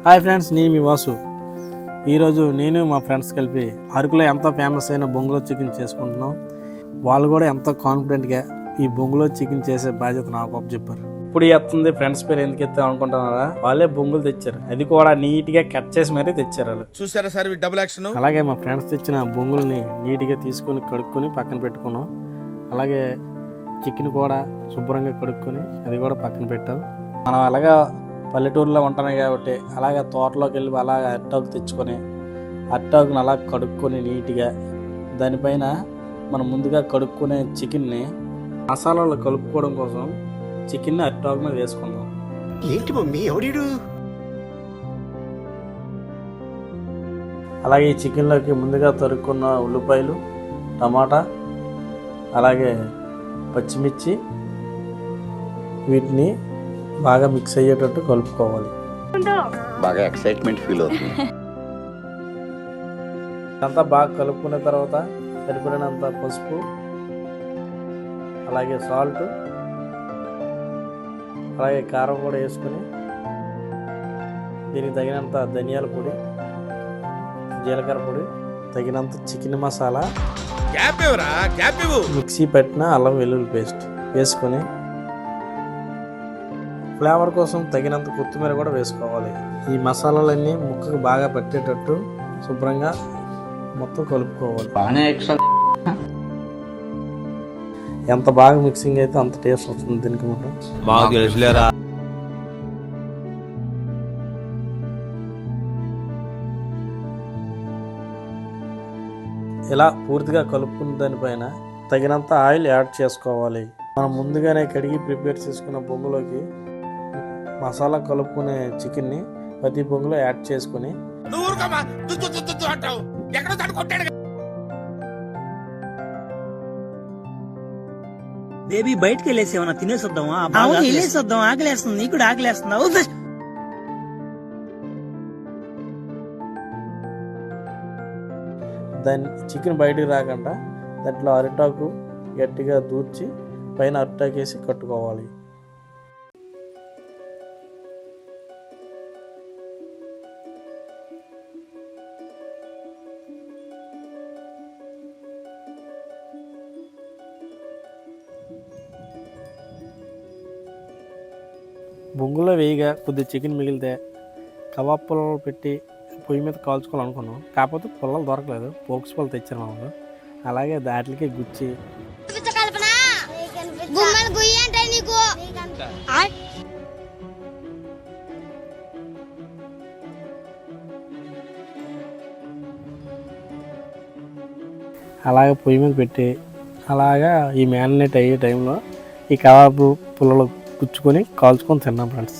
Hi friends, నేను మీ వాసు. ఈరోజు నేను మా ఫ్రెండ్స్ కలిపి అరకులో ఎంతో ఫేమస్ అయిన బొంగులో చికెన్ చేసుకుంటున్నాం. వాళ్ళు కూడా ఎంతో కాన్ఫిడెంట్గా ఈ బొంగులో చికెన్ చేసే బాధ్యత నాకు చెప్పారు. ఇప్పుడు ఎత్తుంది ఫ్రెండ్స్ పేరు ఎందుకు ఎత్తాం అనుకుంటున్నారా? వాళ్ళే బొంగులు తెచ్చారు, అది కూడా నీట్గా కట్ చేసి మరీ తెచ్చారు. వాళ్ళు చూసారా సార్ డబుల్ యాక్షన్. అలాగే మా ఫ్రెండ్స్ తెచ్చిన బొంగుల్ని నీట్గా తీసుకొని కడుక్కొని పక్కన పెట్టుకున్నాం. అలాగే చికెన్ కూడా శుభ్రంగా కడుక్కొని అది కూడా పక్కన పెట్టాం. మనం అలాగా పల్లెటూరులో ఉంటాయి కాబట్టి అలాగే తోటలోకి వెళ్ళి అలాగ అట్టాకు తెచ్చుకొని అట్టాకుని అలా కడుక్కొని నీట్గా దానిపైన మనం ముందుగా కడుక్కునే చికెన్ని మసాలాలో కలుపుకోవడం కోసం చికెన్ని అట్టాకు మీద వేసుకుందాం. ఏంటి మమ్మీ ఎవడు? అలాగే ఈ చికెన్లోకి ముందుగా తరుక్కున్న ఉల్లిపాయలు, టమాటా, అలాగే పచ్చిమిర్చి వీటిని బాగా మిక్స్ అయ్యేటట్టు కలుపుకోవాలి. బాగా ఎక్సైట్మెంట్ ఫీల్ అవుతుంది. అంతా బాగా కలుపుకున్న తర్వాత సరిపడినంత పసుపు, అలాగే సాల్ట్, అలాగే కారం కూడా వేసుకొని దీనికి తగినంత ధనియాల పొడి, జీలకర్ర పొడి, తగినంత చికెన్ మసాలా, మిక్సీ పెట్టిన అల్లం వెల్లుల్లి పేస్ట్ వేసుకొని ఫ్లేవర్ కోసం తగినంత కొత్తిమీర కూడా వేసుకోవాలి. ఈ మసాలాలన్నీ ముక్కకు బాగా పట్టేటట్టు శుభ్రంగా మొత్తం కలుపుకోవాలి. ఎంత బాగా మిక్సింగ్ అయితే అంత టేస్ట్ వస్తుంది దీనికి. ఇలా పూర్తిగా కలుపుకున్న దానిపైన తగినంత ఆయిల్ యాడ్ చేసుకోవాలి. మనం ముందుగానే కడిగి ప్రిపేర్ చేసుకున్న బొంగులోకి మసాలా కలుపుకునే చికెన్ని ప్రతి బొంగులో యాడ్ చేసుకుని బేబీ బయటకు వెళ్ళేసి ఏమన్నా తినేసొద్దామా? వెళ్ళేసొద్దాం, ఆకలేస్తుంది. నీకు కూడా ఆకలేస్తుందా? దాన్ని చికెన్ బయటికి రాకుండా దాంట్లో అరిటాకు గట్టిగా దూర్చి పైన అరిటాకు వేసి కట్టుకోవాలి. బొంగులో వేయగా కొద్ది చికెన్ మిగిలితే కబాబ్ పుల్లలు పెట్టి పొయ్యి మీద కాల్చుకోవాలనుకున్నాం. కాకపోతే పుల్లలు దొరకలేదు, పోక్స్ పుల్లలు తెచ్చాను మామూలు. అలాగే దాటికి గుచ్చి అలాగే పొయ్యి మీద పెట్టి అలాగా ఈ మ్యారినేట్ అయ్యే టైంలో ఈ కబాబ్ పుల్లలు గుచ్చుకొని కాల్చుకొని తిన్నాం ఫ్రెండ్స్.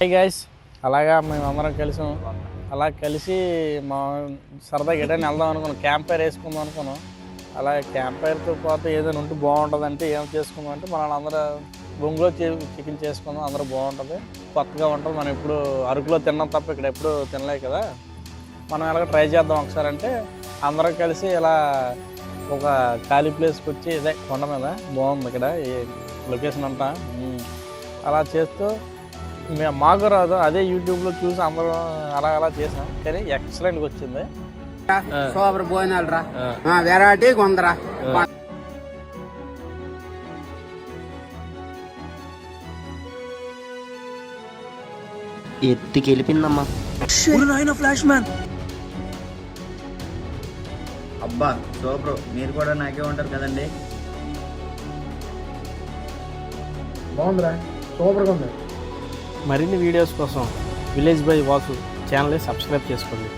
హాయ్ గైస్, అలాగా మేమందరం కలిసాం. అలా కలిసి మా సరదాగా ఎటైనా వెళ్దాం అనుకున్నాం, క్యాంప్ ఫైర్ వేసుకుందాం అనుకున్నాం. అలాగే క్యాంప్ ఫైర్తో పాటు ఏదైనా ఉంటే బాగుంటుంది అంటే ఏం చేసుకుందాం అంటే మనం అందరూ బొంగులో చికెన్ చేసుకుందాం. అందరూ బాగుంటుంది, కొత్తగా ఉంటుంది. మనం ఎప్పుడు అరకులో తిన్నాం తప్ప ఇక్కడ ఎప్పుడు తినలేదు కదా. మనం ఎలాగ ట్రై చేద్దాం ఒకసారి అంటే అందరం కలిసి ఇలా ఒక ఖాళీ ప్లేస్కి వచ్చి ఇదే కొండ మీద బాగుంది ఇక్కడ ఈ లొకేషన్ అంతా. అలా చేస్తూ మాకు రాదు, అదే యూట్యూబ్లో చూసి అందరం అలా అలా చేసాం. కానీ ఎక్సలెంట్గా వచ్చింది. సూపర్ భోజనాలు రా, వెరైటీ కొందరా. ఎత్తికి వెళ్ళిపోయిందమ్మా. ఫ్లాష్ మ్యాన్ అబ్బా సూపర్. మీరు కూడా నాకే ఉంటారు కదండి. బాగుందిరా, సూపర్గా ఉంది. మరిన్ని వీడియోస్ కోసం విలేజ్ బై వాసు ఛానల్ని సబ్స్క్రైబ్ చేసుకోండి.